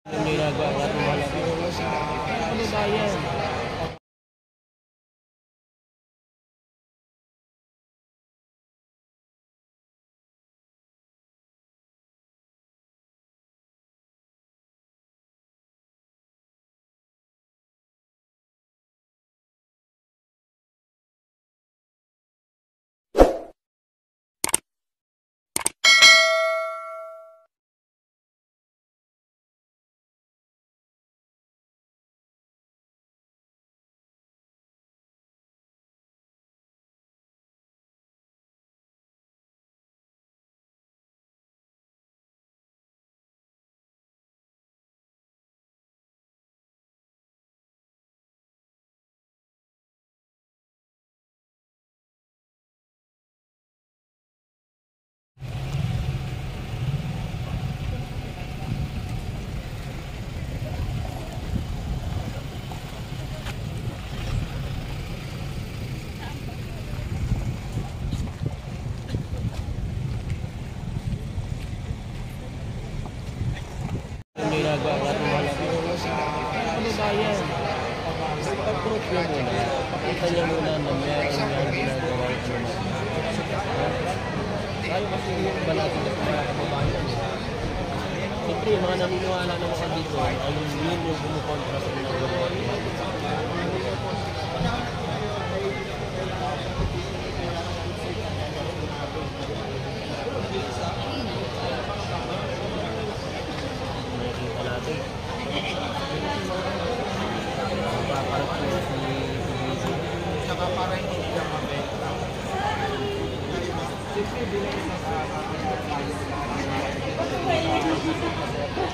Yung ginagawa ng mga kababayan. Yung ginagawa ng mga kababayan. Pag-proof nyo muna. Pakita nyo muna na meron yung ginagawa ng mga tayo kasi yung iba natin ng mga kababayan. Siyempre, yung mga naniniwala ng mga dito ay yun yung bumukontra sa mga gawa. Nakikita natin. Parang po si Lizzy. Saka para hindi siya mabenta.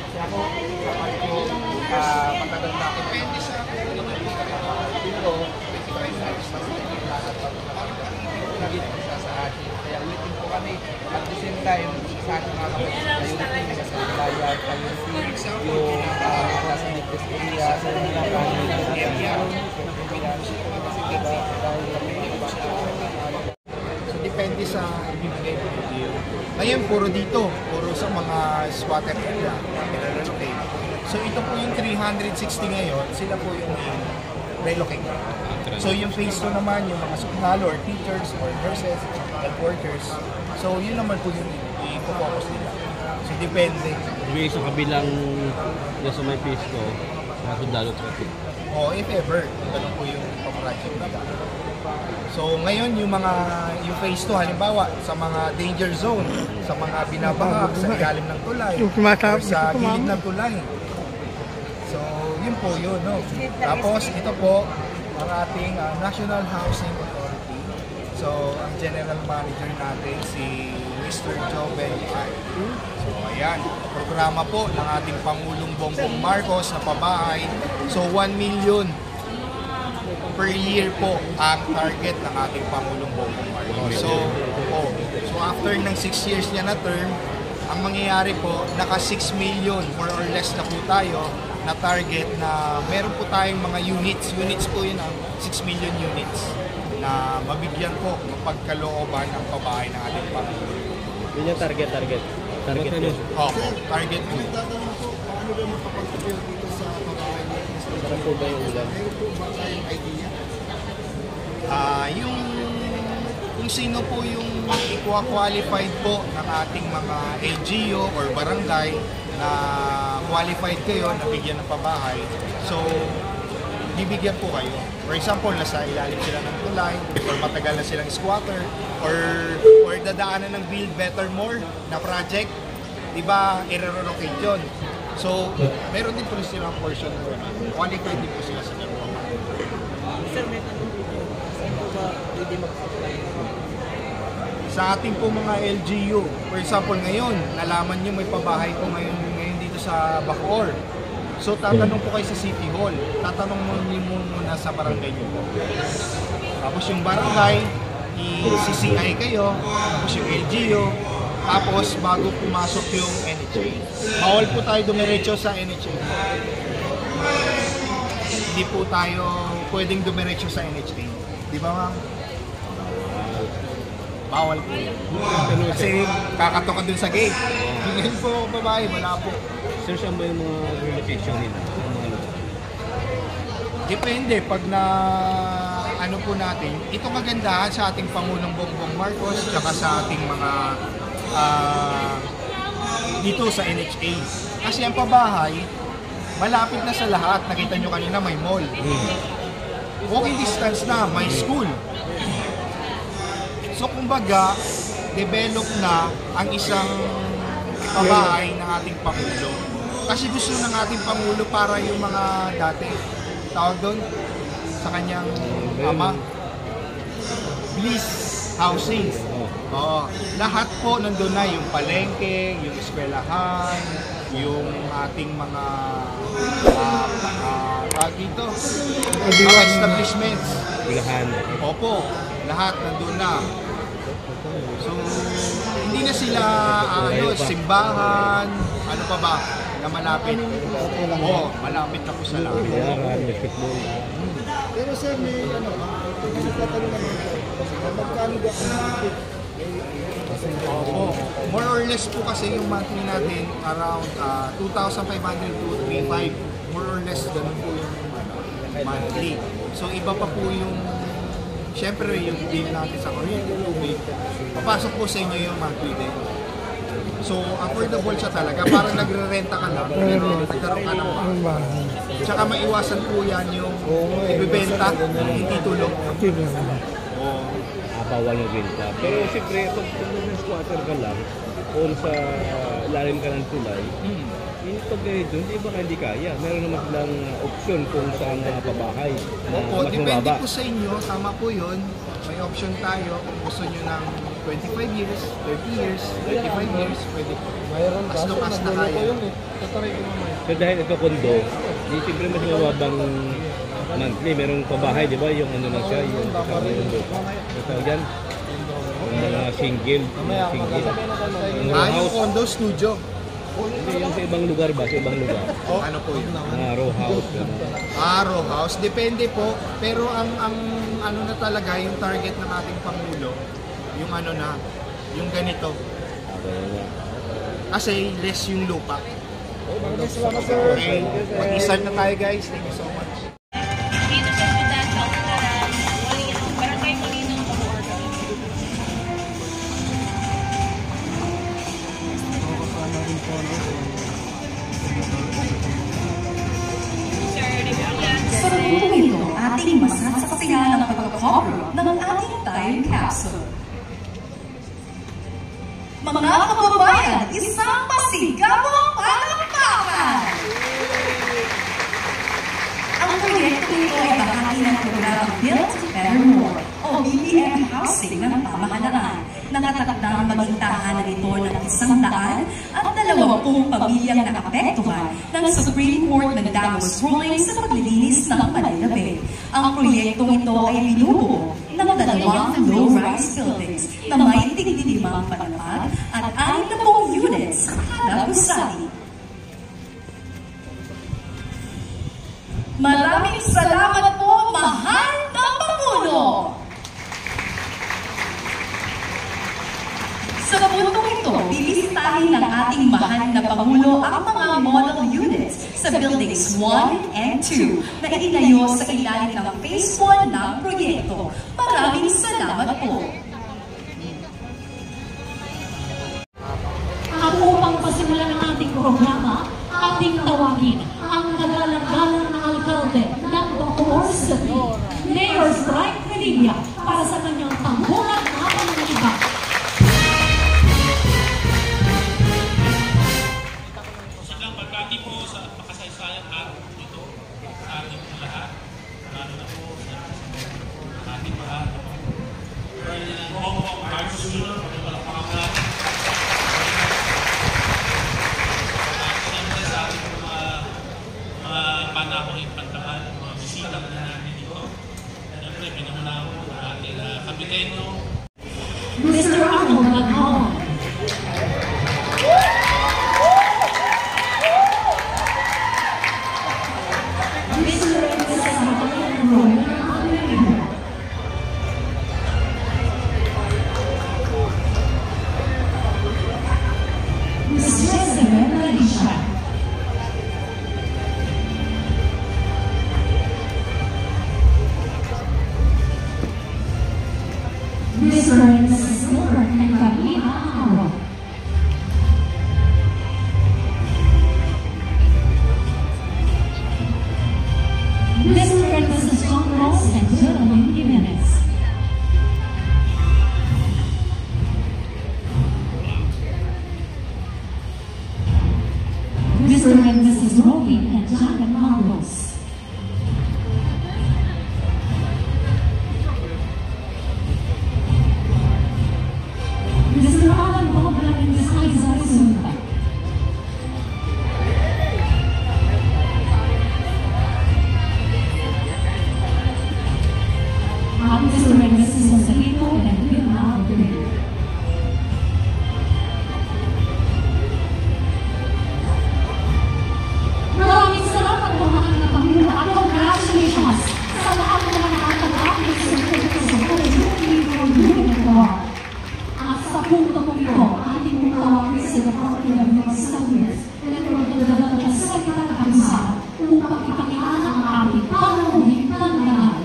Siya po, matagal na ako. Depende sa dito, 25 lahat sa atin. Kaya ulitin po kami. At the same time, sa ating mga kapatid, priority sa bayad, priority yung nasa Negros area, sa mga area. So, depende sa ibibigay mo. Ngayon, puro dito. Puro sa mga squatter area. Relocate. So, ito po yung 360 ngayon. Sila po yung relocate. So, yung phase 2 naman, yung mga suklalo or teachers or nurses, health workers. So, yun naman po yung i-focus nila. So, depende. Ibig sa kabilang na sa may pisto, sundalo traffic. O, if ever, ganun po yung project nila. So, ngayon, yung phase 2, halimbawa, sa mga danger zone, sa mga binabangak, sa ilalim ng tulay, or sa gilid ng tulay. So, yun po yun, no? Tapos, ito po, ang ating National Housing Authority. So, ang general manager natin, si Mr. Joven. So, ayan, programa po ng ating Pangulong Bongbong Marcos na pabahay. So, 1 million per year po ang target ng ating Pangulong Bongbong Marcos. So after ng 6 years niya na term, ang mangyayari po, naka 6 million more or less na po tayo na target na meron po tayong mga units po yun ang 6 million units na mabigyan po ng pagkalooban ng pabahay ng ating Pangulong. Yun yung target yun. Opo, target po. Paano ba makapag-build dito sa pabahay ng Mr. Parang po ba yung ulan? Meron po ba tayong idea? Kung sino po yung i-qualified po ng ating mga LGU or barangay na qualified kayo na bigyan ng pabahay, so bibigyan po kayo. For example, nasa ilalim sila ng tulay or matagal na silang squatter or dadaanan ng Build Better More na project, di ba, i-relocate yun. So, meron din po silang portion na qualified din po sila sa gano'n. Sir, may tanong po. Saan po ba pwede mag-apply? Sa ating po mga LGU, for example ngayon, nalaman nyo may pabahay po ngayon dito sa Bacoor. So tatanong po kayo sa City Hall, tatanong mo muna sa barangay nyo po. Tapos yung barangay, i-CCI kayo, tapos yung LGU, tapos bago pumasok yung NHA. Bawal po tayo dumiretso sa NHA. Hindi po tayo pwedeng dumiretso sa NHA. Di ba ma'am? bawal po yun. Kasi kakatok ka dun sa gate. Ngayon po babae, wala po. Sir, saan ba yung mga relocation nila? Yung mga lugar? Depende pag na ano po natin, ito kagandahan sa ating Pangulong Bongbong Marcos tsaka sa ating mga dito sa NHA. Kasi ang pabahay, malapit na sa lahat. Nakita nyo kanina may mall. Walking distance na, may school. So kumbaga, develop na ang isang pabahay ng ating Pangulo. Kasi gusto ng ating Pangulo para yung mga dati, tawag doon, sa kanyang ama, bliss housing. Oo. Lahat po nandun na, yung palengke, yung eskwelahan, yung ating mga dito, mga establishments. Ilahan. Opo, lahat nandun na. So, hindi na sila simbahan, ano pa ba, na malapit. Oo, malapit na po sa lahat. Biliaran, basketball. Pero sir, may nagtatanong naman po. Magkano ba ang Opo. More or less po kasi yung monthly natin around 2,500 to 3,500. More or less ganun po yung monthly. So iba pa po yung syempre yung bill natin sa kuryente, tubig. Papasok po sa inyo yung monthly din. So affordable siya talaga. Parang nagre-renta ka lang pero nagkaroon ka ng bahay. Tsaka maiwasan po yan yung ibibenta, hindi tulog. Bawal na benta. Pero siyempre, pag squatter ka lang, o sa ilalim ka ng tulay, yung pag doon, di ba hindi kaya? Meron naman silang option kung saan mga pabahay na Opo, mas depende mababa. po sa inyo, tama po yun. May option tayo kung gusto nyo ng 25 years, 30 years, 35 years, pwede po. As long as na kaya. So dahil ito kondo, di siyempre mas mababang monthly, merong pabahay, di ba? Yung ano lang siya, yung kasama yung lupa. Ito yan, yung mga single, yung Yung house. condo studio. Hindi, yung sa ibang lugar ba? Sa ibang lugar. Ano po yun? Mga row house. Gano'n. Row house. Depende po. Pero ang ano na talaga, yung target ng ating Pangulo, yung ano na, yung ganito. Kasi less yung lupa. Okay. Mag-isal na tayo guys. Thank you so much. Dito sa Sudan, sa Unaran, Barangay Malinong, Bacoor. Sa buong ito, ating masasaksihan ang pagkakopro ng ating time capsule. Mga kababayan, isang masigabong palakpakan! Ang proyekto ito ay bahagi ng programang Build Better More o BBM Housing ng pamahalaan. Nakatakdang maging tahanan nito ng 120 pamilyang nakapektuhan ng Supreme Court Mandamus ruling sa paglilinis ng Manila Bay. Ang proyektong ito ay binubuo ng 2 low-rise buildings na may 15 palapag at 60 units kada gusali. Maraming salamat po, mahal na Pangulo! Sa puntong ito, bibisitahin ng ating mahal na Pangulo ang mga model units sa Buildings 1 and 2 na itinayo sa ilalim ng Phase 1 ng proyekto. Maraming salamat po! At upang pasimulan ang ating programa, ating tawagin ang nagalang-galang na alkalde ng Bacoor City, Mayor Frank Revilla, para sa kanyang tambuhan na pananalibat. Isang pagkati po sa makasaysayan araw dito sa ating lahat, lalo na po sa ating mga Bongbong Marcos Jr. pagpapalapakan natin. Siyempre sa ating mga panahon ipantahan, mga bisita na natin dito. Siyempre, pinamuna po ang ating kapitenyo. Mrs. President Alicia. Mr. and Mrs. Gilbert and Carolina Amaro. Mr. and Mrs. John Ross and Geraldine Jimenez. Mr. and Mrs. Robin and Janet Marcos. Mr. Alan Bobra and Ms. Aiza Zumba. Mr. and Mrs. Rosalito and Vilma Abreu. Maraming salamat po mga kapamilya at congratulations sa lahat ng mga nakatagapit sa at sa punto po ito, ating mga tawagin sa Department of Studies na nagdadala ng Sekretary ng Bansa upang ipakilala ang ating panguhing pananahan.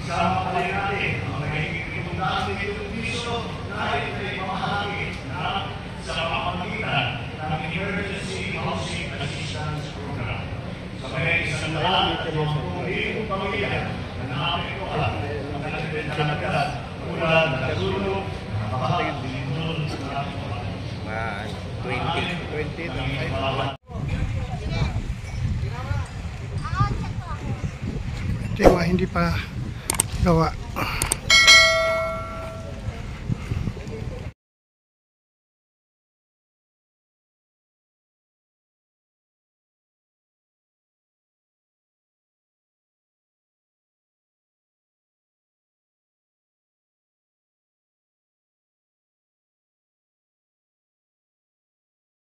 Isama pa rin natin ang magiging pinundahan ng Economiso na ay mamahagi na sa pamamagitan ng Emergency Housing Assistance Program. Sa may isang lahat ng mga pumulong pamilya na naapektuhan ng kanilang tulad ng nasunog, nabaha, lindol, at 20 Tewa, hindi pa gawa.